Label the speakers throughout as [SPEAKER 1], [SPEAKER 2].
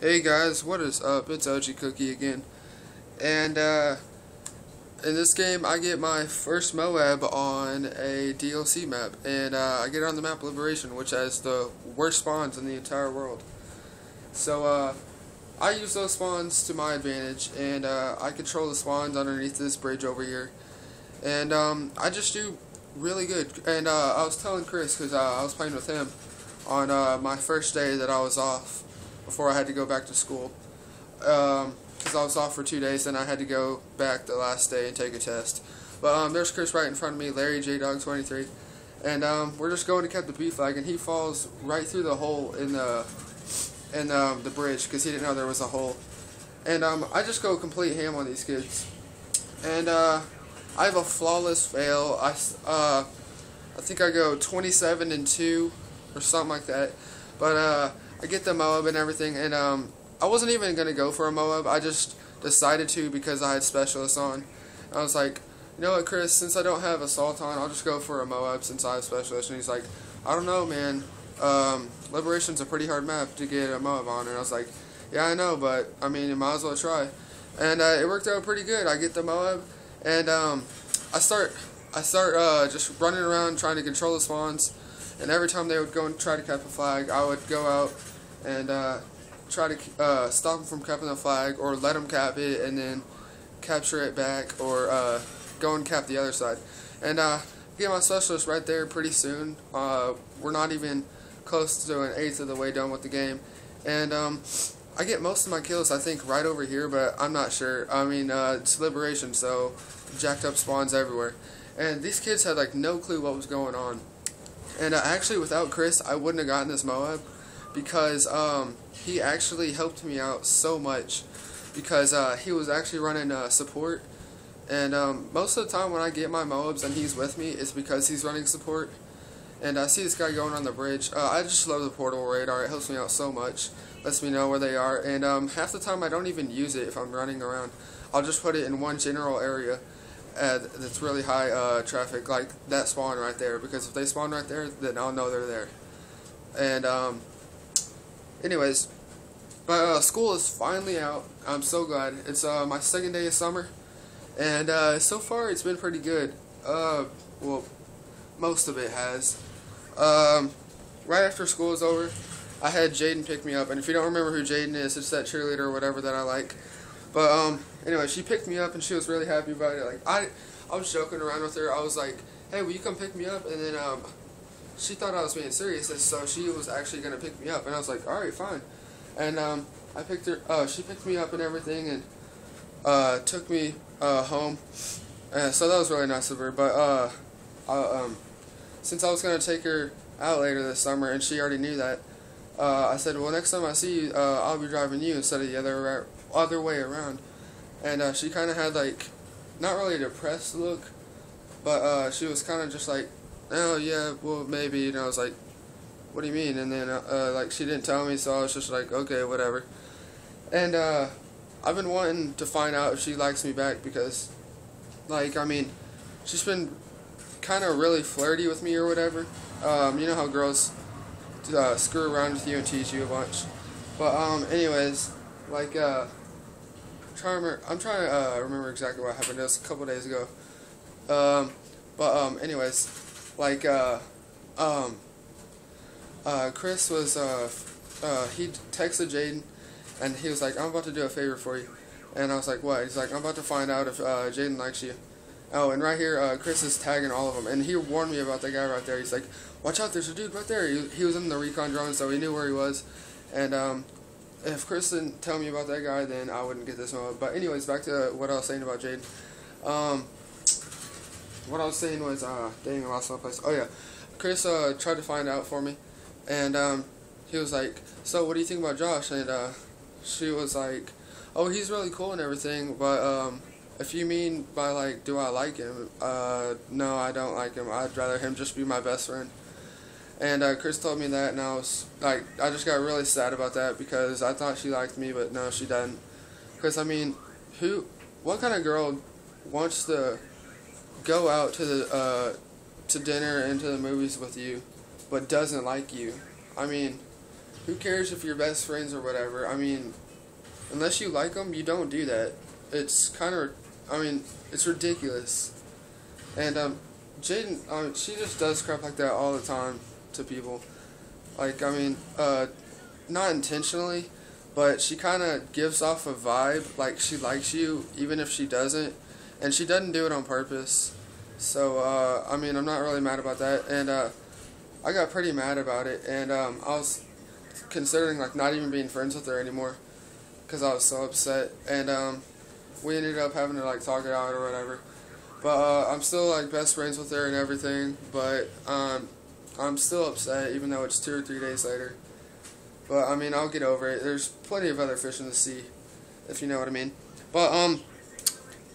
[SPEAKER 1] Hey guys, what is up? It's OG Cookie again. And in this game I get my first MOAB on a DLC map. And I get it on the map Liberation, which has the worst spawns in the entire world. So I use those spawns to my advantage, and I control the spawns underneath this bridge over here. And I just do really good. And I was telling Chris, because I was playing with him on my first day that I was off before I had to go back to school, because I was off for 2 days and I had to go back the last day and take a test. But there's Chris right in front of me, Larry J-Dog23, and we're just going to catch the B flag, and he falls right through the hole in the bridge because he didn't know there was a hole. And I just go complete ham on these kids, and I have a flawless fail. I think I go 27-2 or something like that, but I get the MOAB and everything, and I wasn't even going to go for a MOAB. I just decided to because I had Specialist on. I was like, you know what, Chris, since I don't have Assault on, I'll just go for a MOAB since I have Specialist. And he's like, I don't know, man. Liberation's a pretty hard map to get a MOAB on. And I was like, yeah, I know, but, I mean, you might as well try. And it worked out pretty good. I get the MOAB, and I start just running around trying to control the spawns. And every time they would go and try to cap a flag, I would go out and try to stop them from capping the flag, or let them cap it and then capture it back, or go and cap the other side. And get my Specialist right there pretty soon. We're not even close to an eighth of the way done with the game. And I get most of my kills, I think, right over here, but I'm not sure. I mean, it's Liberation, so jacked up spawns everywhere. And these kids had like no clue what was going on. And actually, without Chris, I wouldn't have gotten this MOAB, because he actually helped me out so much, because he was actually running support. And most of the time when I get my MOABs and he's with me, it's because he's running support. And I see this guy going on the bridge. I just love the portal radar. It helps me out so much. Lets me know where they are. And half the time I don't even use it if I'm running around. I'll just put it in one general area that's really high traffic, like that spawn right there, because if they spawn right there, then I'll know they're there. And anyways, but school is finally out. I'm so glad. It's my second day of summer, and so far it's been pretty good. Well, most of it has. Right after school is over, I had Jaden pick me up, and if you don't remember who Jaden is, it's that cheerleader or whatever that I like. But anyway, she picked me up, and she was really happy about it. Like I was joking around with her. I was like, "Hey, will you come pick me up?" And then she thought I was being serious, and so she was actually gonna pick me up. And I was like, "All right, fine." And I picked her. She picked me up and everything, and took me home. So that was really nice of her. But since I was gonna take her out later this summer, and she already knew that, I said, "Well, next time I see you, I'll be driving you instead of the other way around." And she kind of had like, not really a depressed look, but she was kind of just like, "Oh yeah, well maybe," and I was like, "What do you mean?" And then like she didn't tell me, so I was just like, "Okay, whatever." And I've been wanting to find out if she likes me back, because like, I mean, she's been kind of really flirty with me or whatever. You know how girls screw around with you and tease you a bunch. But anyways, like I'm trying to remember exactly what happened. It was a couple days ago. But anyways, like Chris was he texted Jaden, and he was like, "I'm about to do a favor for you." And I was like, "What?" He's like, "I'm about to find out if Jaden likes you." Oh, and right here, Chris is tagging all of them, and he warned me about that guy right there. He's like, "Watch out, there's a dude right there." He was in the recon drone, so he knew where he was. And if Chris didn't tell me about that guy, then I wouldn't get this one. But anyways, back to what I was saying about Jaden. What I was saying was, dang, I lost my place. Oh yeah, Chris tried to find out for me, and he was like, "So what do you think about Josh?" And she was like, "Oh, he's really cool and everything, but if you mean by like, do I like him? No, I don't like him. I'd rather him just be my best friend." And Chris told me that, and I was like, I just got really sad about that, because I thought she liked me, but no, she doesn't. Because I mean, what kind of girl wants to go out to the to dinner and to the movies with you, but doesn't like you? I mean, who cares if you're best friends or whatever? I mean, unless you like them, you don't do that. It's kind of, I mean, it's ridiculous. And Jaden, she just does crap like that all the time to people. Like, I mean, not intentionally, but she kind of gives off a vibe like she likes you, even if she doesn't. And she doesn't do it on purpose. So, I mean, I'm not really mad about that. And I got pretty mad about it. And I was considering, like, not even being friends with her anymore, because I was so upset. And we ended up having to, like, talk it out or whatever. But I'm still, like, best friends with her and everything. But I'm still upset, even though it's 2 or 3 days later. But, I mean, I'll get over it. There's plenty of other fish in the sea, if you know what I mean. But,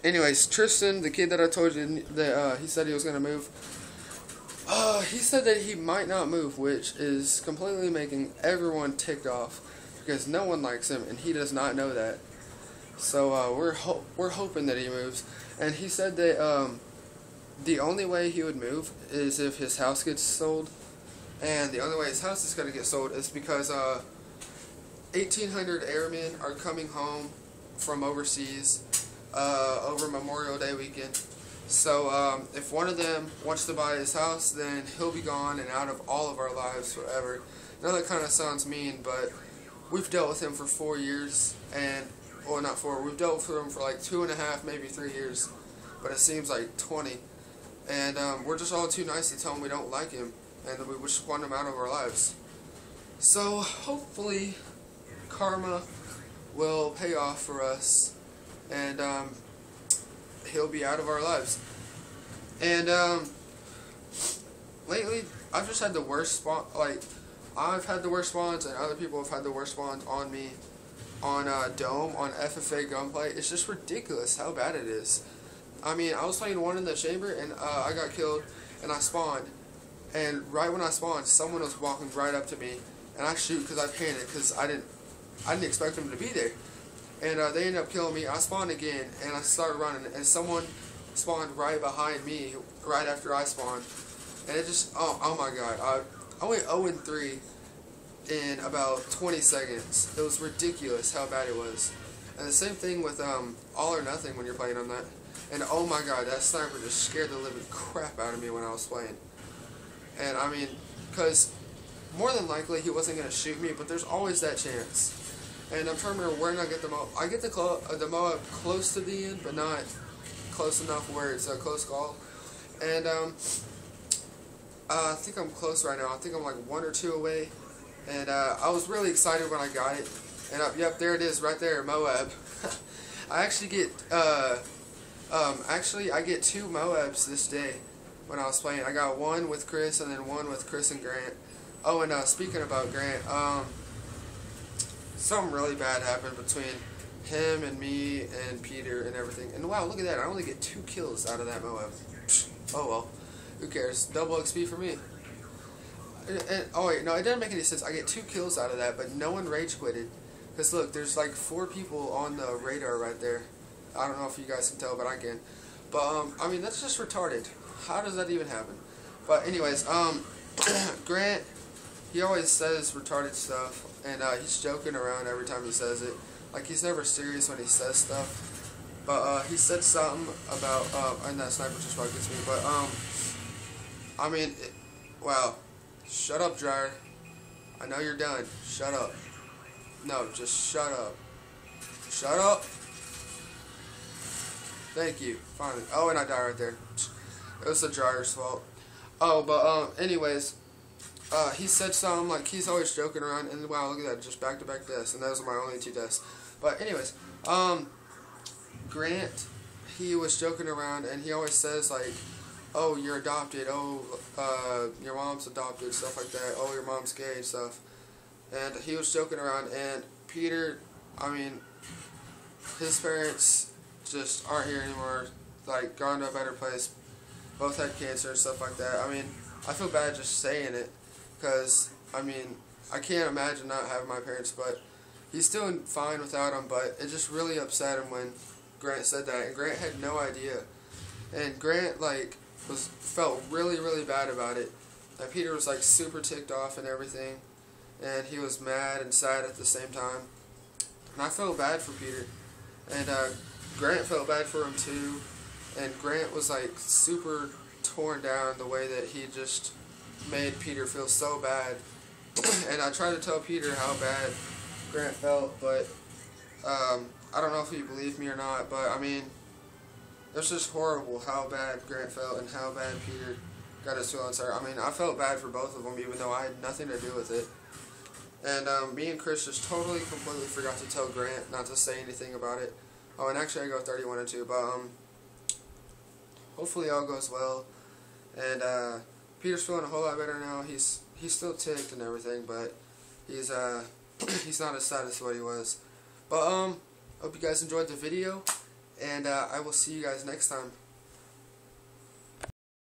[SPEAKER 1] anyways, Tristan, the kid that I told you that he said he was going to move, he said that he might not move, which is completely making everyone ticked off, because no one likes him, and he does not know that. So, we're hoping that he moves. And he said that, the only way he would move is if his house gets sold. And the only way his house is going to get sold is because 1,800 airmen are coming home from overseas over Memorial Day weekend. So if one of them wants to buy his house, then he'll be gone and out of all of our lives forever. I know that kind of sounds mean, but we've dealt with him for 4 years. And, well, not 4, we've dealt with him for like 2.5, maybe 3 years. But it seems like 20. And we're just all too nice to tell him we don't like him. And we just want him out of our lives. So, hopefully, karma will pay off for us. And, he'll be out of our lives. And, lately, I've just had the worst spawn, like, I've had the worst spawns, and other people have had the worst spawns on me. On, Dome, on FFA Gunplay. It's just ridiculous how bad it is. I mean, I was playing one in the chamber, and, I got killed, and I spawned. And right when I spawned, someone was walking right up to me, and I shoot because I panicked because I didn't expect them to be there. And they ended up killing me. I spawned again, and I started running, and someone spawned right behind me right after I spawned. And it just, oh my god, I went 0-3 in about 20 seconds. It was ridiculous how bad it was. And the same thing with All or Nothing when you're playing on that. And oh my god, that sniper just scared the living crap out of me when I was playing. And I mean, because more than likely he wasn't going to shoot me, but there's always that chance. And I'm trying to remember where I get the MOAB. I get the MOAB close to the end, but not close enough where it's a close call. And I think I'm close right now. I think I'm like 1 or 2 away. And I was really excited when I got it. And yep, there it is right there, MOAB. I actually get I get 2 MOABs this day. When I was playing, I got one with Chris and then one with Chris and Grant. Oh, and speaking about Grant, something really bad happened between him and me and Peter and everything. And wow, look at that! I only get 2 kills out of that MOAB. Oh well, who cares? Double XP for me. And oh wait, no, it doesn't make any sense. I get 2 kills out of that, but no one rage quitted. Cause look, there's like 4 people on the radar right there. I don't know if you guys can tell, but I can. But I mean, that's just retarded. How does that even happen? But anyways, Grant, he always says retarded stuff, and he's joking around every time he says it. Like, he's never serious when he says stuff. But he said something about, and that sniper just about gets me, but I mean, wow. Shut up, Dryer. I know you're done. Shut up. No, just shut up. Shut up. Thank you. Finally. Oh, and I died right there. It was the Dryer's fault. Oh, but, anyways, he said something, like, he's always joking around, and wow, look at that, just back-to-back deaths, and those are my only 2 deaths. But, anyways, Grant, he was joking around, and he always says, like, oh, you're adopted, oh, your mom's adopted, stuff like that, oh, your mom's gay, and stuff. And he was joking around, and Peter, I mean, his parents just aren't here anymore, like, gone to a better place. Both had cancer and stuff like that. I mean, I feel bad just saying it, because, I mean, I can't imagine not having my parents, but he's doing fine without them, but it just really upset him when Grant said that, and Grant had no idea. And Grant, like, felt really, really bad about it. And Peter was, like, super ticked off and everything. and he was mad and sad at the same time. And I felt bad for Peter, and Grant felt bad for him too. And Grant was like super torn down the way that he just made Peter feel so bad. And I tried to tell Peter how bad Grant felt, but I don't know if he believed me or not, but I mean, it was just horrible how bad Grant felt and how bad Peter got his feelings hurt. I mean, I felt bad for both of them, even though I had nothing to do with it. And me and Chris just totally, completely forgot to tell Grant not to say anything about it. Oh, and actually I go 31-2, but hopefully all goes well. And Peter's feeling a whole lot better now. He's still ticked and everything, but he's he's not as sad as what he was. But hope you guys enjoyed the video, and I will see you guys next time.